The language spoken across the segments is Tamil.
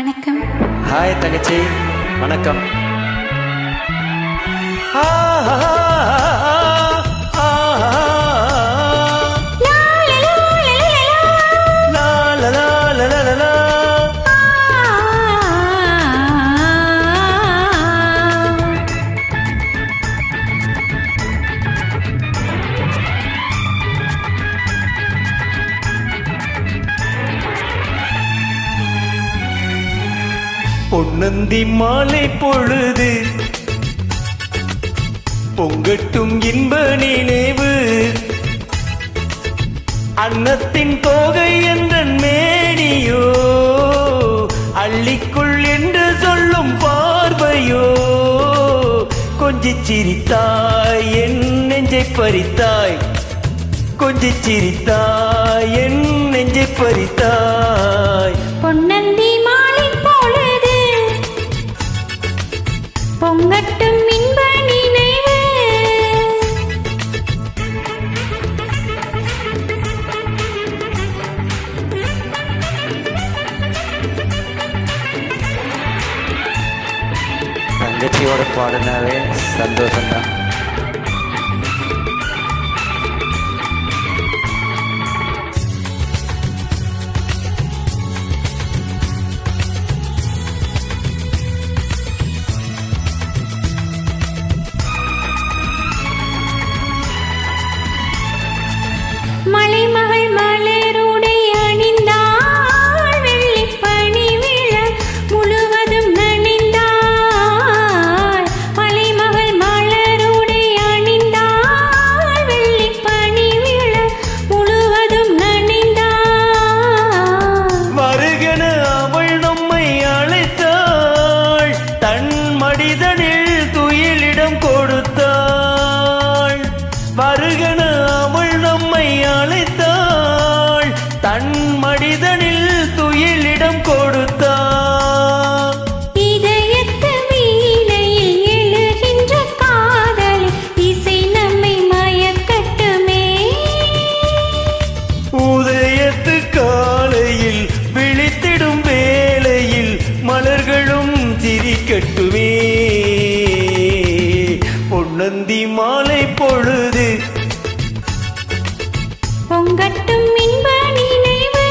வணக்கம். ஹாய் தங்கச்சி, வணக்கம். பொன்னந்தி மாலை பொழுது பொங்கட்டும் இன்ப நினைவு, அன்னத்தின் தோகை என்றன் மேனியோ அள்ளிக்குள் என்று சொல்லும் பார்வையோ, கொஞ்சிச் சிரித்தாய் என் நெஞ்சை பறித்தாய், கொஞ்சிச் சிரித்தாய் என் நெஞ்சை பறித்தாய். பொன்னந்தி மாலை பொழுது பொங்கட்டும் இன்ப நினைவு, தங்கச்சியோட பாடினாவே சந்தோஷம்தான். மலைமகள் மலருடை அணிந்தாள், வெள்ளிப் பனி விழ முழுவதும் நனைந்தாள். மலைமகள் மலருடை அணிந்தாள், வெள்ளிப் பனி விழ முழுவதும் நனைந்தாள். வருகன அவள் நம்மை அழைத்தாள், தன் மடிதனில் துயிலிடம் கொடுத்தாள். வருகன அவள் நம்மை அழைத்தாள், தன் மடிதனில் துயிலிடம் கொடுத்தாள். இதயத்து வீணையில் எழுகின்ற காதல் இசை நம்மை மயக்கட்டுமே, உதயத்து காலையில் விழித்திடும் வேளையில் மலர்களும் சிரிக்கட்டுமே. பொன்னந்தி மாலை பொழுது பொங்கட்டும் இன்ப நினைவு.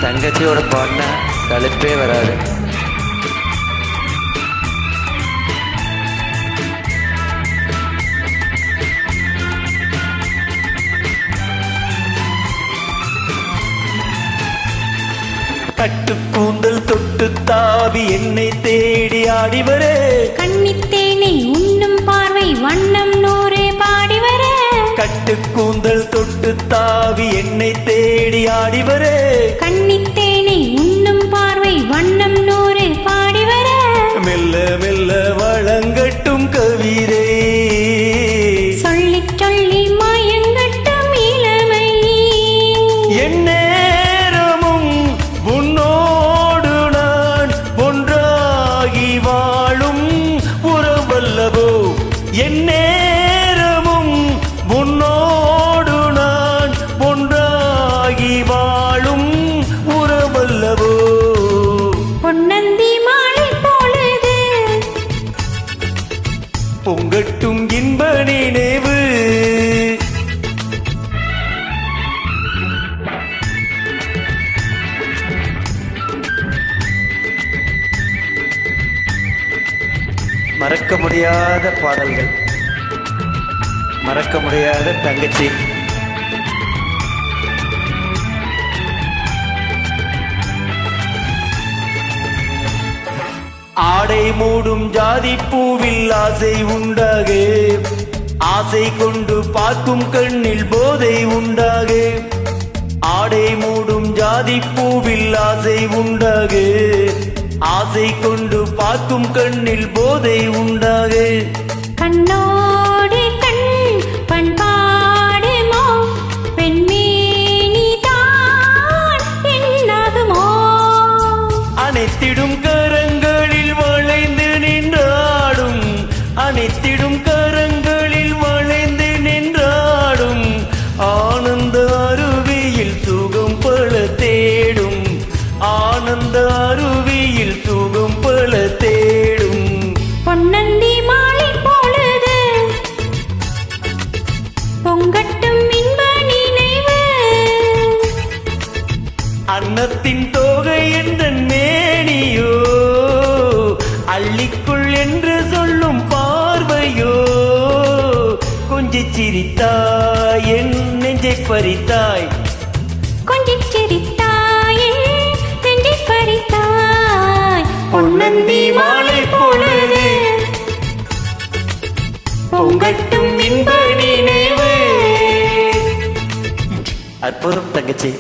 தங்கச்சியோட பாடினா சலிப்பே வராது. கட்டுக்கூந்தல் தொட்டு தாவி என்னை தேடி ஆடிவரே, கன்னித்தேனை உண்ணும் பார்வை வண்ணம் நூறே பாடிவர. கட்டுக்கூந்தல் தொட்டு தாவி என்னை தேடி ஆடிவரே, கன்னித்தேனை உண்ணும் பார்வை வண்ணம் நூறே பாடிவர. மெல்ல மெல்ல வழங்கட்டும் கவிதை, சொல்லிச் சொல்லி மயங்கட்டும் இளமை. என் நேரமும் உன்னோடு நான் ஒன்றாகி வாழும் உறவல்லவோ, என் நேரமும் உன்னோடு நான் ஒன்றாகி வாழும் உறவல்லவோ. பொன்னந்தி மாலை பொழுது பொங்கட்டும் இன்ப நினைவு, மறக்க முடியாத பாடல்கள், மறக்க முடியாத தங்கச்சி. ஆடை மூடும் ஜாதி பூவில் ஆசை உண்டாக, ஆசை கொண்டு பார்க்கும் கண்ணில் போதை உண்டாக. ஆடை மூடும் ஜாதி பூவில் ஆசை உண்டாக, ஆசை கொண்டு பார்க்கும் கண்ணில் போதை உண்டாக. கண்ணோடு கண் பண்பாடுமோ, பெண்மேனிதான் என்னாகுமோ, அன்னத்தின் தோகை என்ற மேனியோ அள்ளிக்குள் என்று சொல்லும் பார்வையோ கொஞ்சிச் சிரித்தாய் என் நெஞ்சை பறித்தாய் கொஞ்சிச் சிரித்தாயே நெஞ்சை பறித்தாய் பொன்னந்தி மாலை பொழுது பொங்கட்டும் இன்ப நினைவு. அற்புதம் தங்கச்சி.